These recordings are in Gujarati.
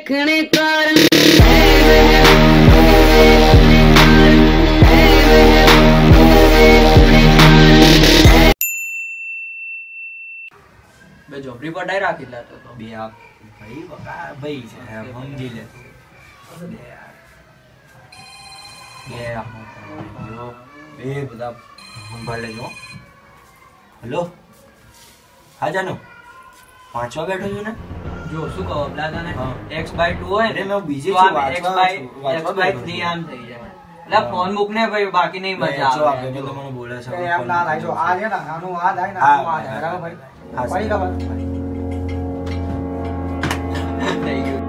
देखने कारण બે ઝોપડી પર ડાયરા કેટલા તો બે આપ ભાઈ બકા ભાઈ છે સમજી લે બે બધા સંભાળ લેજો. હેલો હા જાનો વાંચવા બેઠો છું ને. જો શું કહો અબલા તને હા. x/2 હોય અરે ને મેં બીજી તો છે આ x/3 આમ થઈ જાય એટલે ફોન મૂક ને ભાઈ બાકી નહીં મજા જો આવે આપે તો મને બોલે છે એ આમ ના લાઈજો આ છે ને આનું આ થાય ને આનું આ થાય બરાબર ભાઈ પડી ખબર થઈ ગયું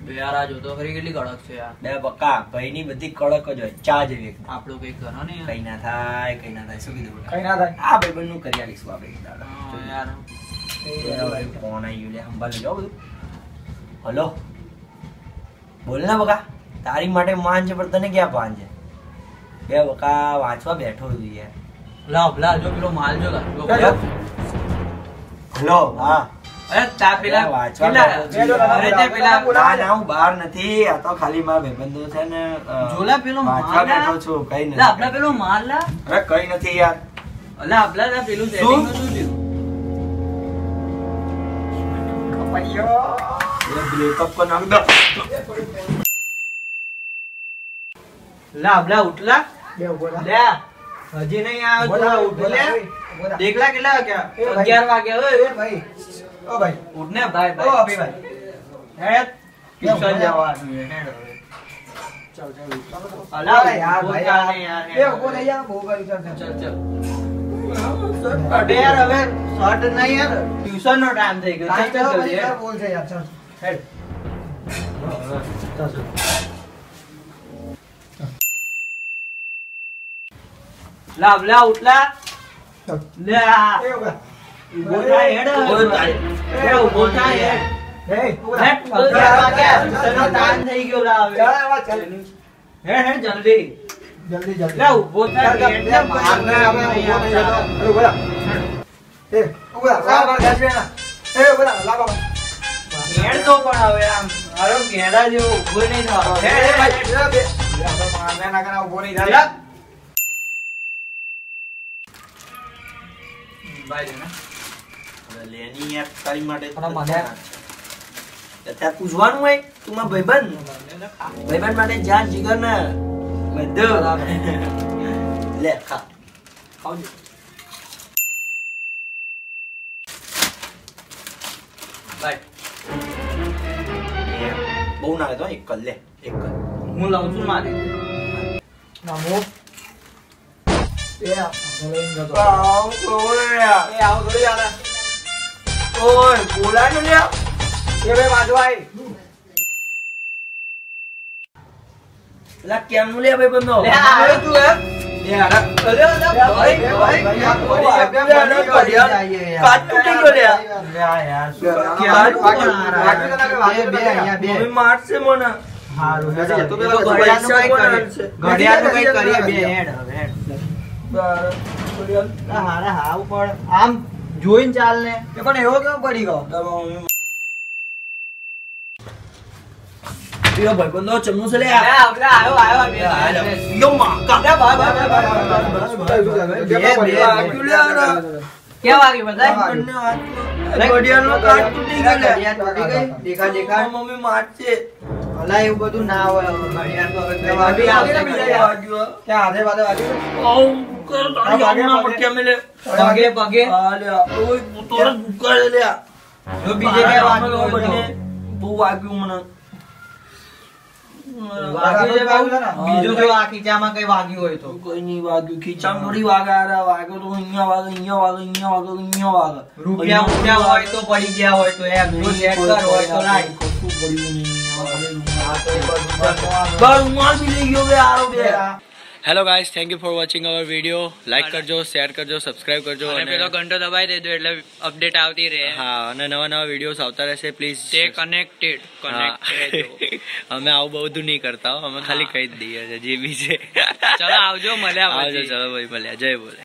બે યાર આ જોતો ખરી કેટલી કડક છે યાર બે બકા ભાઈ ની બધી કડક જ હોય ચા જેવી એકદમ. આપણું કઈ કરો ને યાર. કઈ ના થાય કઈ ના થાય શું કીધું કઈ ના થાય આ ભાઈ બંધ નું કરી આવીશું આપણે દાદા. હા, યાર ફોન આવી ગયો લે સંભાળ લેજો બધું. હલો બોલ ને બકા તારી માટે માન છે પણ તને ક્યાં પાન છે. બે બકા વાંચવા બેઠો છું યાર. ભલા જો પેલો માલ જો હલો હા અરે તા પેલા વાંચવા પેલા અરે તે પેલા ના ના હું બહાર નથી આ તો ખાલી મારા ભાઈબંધો છે ને જોલા પેલો વાંચવા માલ બેઠો છું કઈ લા નથી. આપડા પેલો માલ લા અરે કઈ નથી યાર. અલા આપડા લા પેલું સેટિંગ નું શું થયું કપાઈયો ये ब्रेकअप को नाम दो. લા આપડા ઉઠલા બે બોલા લે હજી નહીં આવ્યો બોલા તો ઉઠ લે બોલા દેખલા કેટલા વાગ્યા એ ભાઈ. 11 વાગ્યા એ ઓય ભાઈ ઓ ભાઈ ઉઠ ને ભાઈ ઓ ભાઈ અભી ભાઈ હેડ ટ્યુશન બોલા? જવાનું છે હેડ હવે ચાલ ચાલ અલા અરે યાર ભાઈ બોલતા યાર નહીં યાર એ ઉભો રહી યાર બહુ ભાઈ ચાલ ચલ ચલ અડે યાર હવે શોર્ટ નહીં યાર ટ્યુશન નો ટાઈમ થઈ ગયો ચાલ ચલ ચાલ જલ્દી યાર હેડ. બોલ છે યાર ચાલ હેડ ચાલ ચાલ લા લા ઉઠલા ચાલ લે આ. એ ઉભા ઉભો થા હેડ ઉભો થા. એ ઉભો થા હેડ હે હેડ તો યાર વાગ્યા ટ્યુશન નો ટાઈમ થઈ ગયો લા હવે ચાલ આવા ચાલ હેડ હેડ જલ્દી જલ્દી જલ્દી લા ઉભો થા ચાલ, ચાલ, હેડ ચાલ, ને ચાલ, બહાર ચાલ, નહીં ઉભો થઈ જતો. આવતા. અરે બોલા એ ઉભા લા બાર ગાજવે ના એ બોલા લા બાબા હેડ તો પણ હવે આમ મારો ઘેડા જેવો ઉભો નહીં થવાનો હેડ હેડ બે આપણે મારને ના કરા ઉભો નહીં હેડ. થાય ભાઈ છે ને હવે લેની યાર તારી માટે પણ મને- અત્યારે પૂછવાનું હોય તું મારો ભાઈબંધ માટે જાન જીગર ને બધું લે ખા ખાવજો. ભાઈ બહુ ના લેતો એક કર લે એક કર. હું લઉં છું મારી નામો એ આપણે લઈને જતો આવ બોલ્યા એ આવો થોડી આલે ઓય બોલા ને લે એ ભાઈ વાજવાય લા કેમનું લે ભાઈ બંધો લે આવ્યો તું એમ યાર અરે અરે ભાઈ ભાઈ કાટ તૂટી ગયો લે યાર મમ્મી મારશે મને ઘડિયાળનું કઈ કરીએ બે હેડ હવે હેડ હારા હાવ પણ આમ જોઈને ચાલ ને પણ એવો કેમ પડી ગયો પીઓ ભાઈ બંધો ચમનું છે લે આવ્યો બે યો માં કાકા કેવા વાગી બધા ઘડિયાળનો કાટ તૂટી ગયો લે દેખા દેખા મમ્મી મારશે અલા એવું બધું ના હોય હવે ઘડિયાળ તો હવે કઈ વાગી આવશે આવશે ઘડિયાળ. બીજા ક્યાં હાથે વાદે વાગી આવ કર તારી આમના મટક્યા મેલે પગે પગે આ લે ઓય તોરે ગુકાળે લે જો બીજે કઈ વાગ્યું હોય તો. બહુ વાગ્યું મને વાગ્યું છે બાબુ? બીજું જો આ ખીચામાં કઈ વાગ્યું હોય તો કોઈ નહીં વાગ્યું ખીચામાં થોડી વાગ્યા વાગ્યો તો અહીંયા વાગે અહીંયા વાગે અહીંયા વાગે અહીંયા વાગે રૂપિયા મૂક્યા હોય તો પડી ગયા હોય તો એમ જો ચેક કર હોય તો લાય કશું પડ્યું નહીં બાર ઉમાર બી લઈ ગયો બે આરો બે hello guys thank you for watching hour video like કરજો શેર કરજો સબસ્ક્રાઇબ કરજો અને પેલો ઘંટો દબાઈ દેજો એટલે અપડેટ આવતી રહે. હા અને નવા વિડીયોઝ આવતા રહેશે પ્લીઝ સ્ટે કનેક્ટેડ રહેજો. અમે આવું બધું નહીં કરતા હો, અમે ખાલી કહી જ દઈએ છે જે બી છે ચલો આવજો મળ્યા આવજો પછી. ચલો ભાઈ મળ્યા જય બોલે.